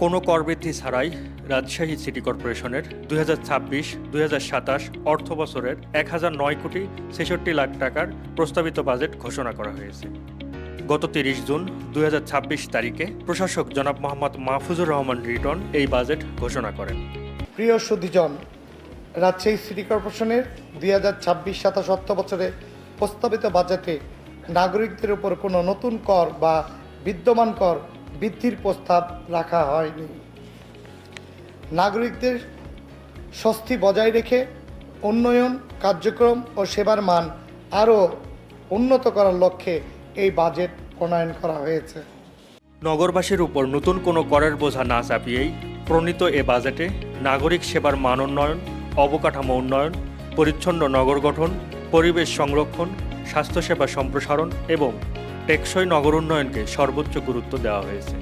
কোনো কর বৃদ্ধি ছাড়াই রাজশাহী সিটি কর্পোরেশনের 2026-2027 অর্থ বছরের 1009 কোটি 66 লাখ টাকার প্রস্তাবিত বাজেট ঘোষণা করা হয়েছে। গত 30 জুন 2026 তারিখে প্রশাসক জনাব মোহাম্মদ মাহফুজুর রহমান রিটন এই বাজেট ঘোষণা করেন। প্রিয় সুধীজন, রাজশাহী সিটি কর্পোরেশনের 2026-27 অর্থ বছরে প্রস্তাবিত বাজেটে নাগরিকদের উপর কোনো নতুন কর বা বিদ্যমান কর বৃদ্ধির প্রস্তাব রাখা হয়নি। নাগরিকদের স্বস্তি বজায় রেখে উন্নয়ন কার্যক্রম ও সেবার মান আরও উন্নত করার লক্ষ্যে এই বাজেট প্রণয়ন করা হয়েছে। নগরবাসীর উপর নতুন কোনো করের বোঝা না চাপিয়েই প্রণীত এ বাজেটে নাগরিক সেবার মান উন্নয়ন, অবকাঠামো উন্নয়ন, পরিচ্ছন্ন নগর গঠন, পরিবেশ সংরক্ষণ, স্বাস্থ্যসেবা সম্প্রসারণ এবং টেকসই নগর উন্নয়নকে সর্বোচ্চ গুরুত্ব দেওয়া হয়েছে।